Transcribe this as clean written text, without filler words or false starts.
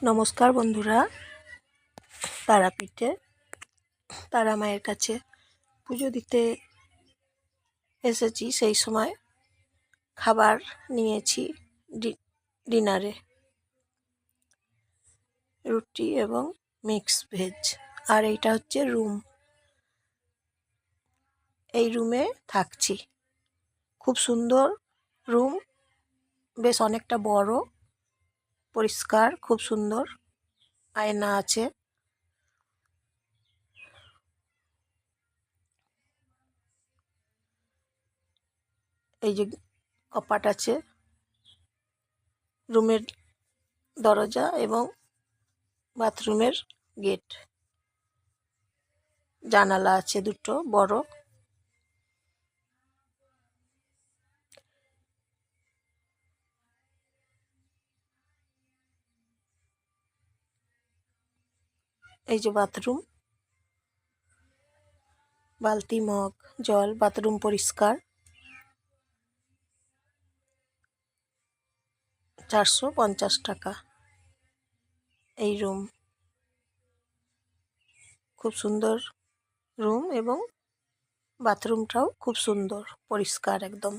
নমস্কার বন্ধুরা, তারাপীঠে তারা মায়ের কাছে পুজো দিতে এসেছি। সেই সময় খাবার নিয়েছি ডিনারে, রুটি এবং মিক্স ভেজ। আর এইটা হচ্ছে রুম। এই রুমে থাকছি। খুব সুন্দর রুম, বেশ অনেকটা বড়, পরিষ্কার, খুব সুন্দর। আয়না আছে। এই যে কপাট আছে, রুমের দরজা এবং বাথরুমের গেট, জানালা আছে দুটো বড়। এই যে বাথরুম, বালতি, মগ, জল। বাথরুম পরিষ্কার। 450 টাকা এই রুম। খুব সুন্দর রুম এবং বাথরুমটাও খুব সুন্দর, পরিষ্কার একদম।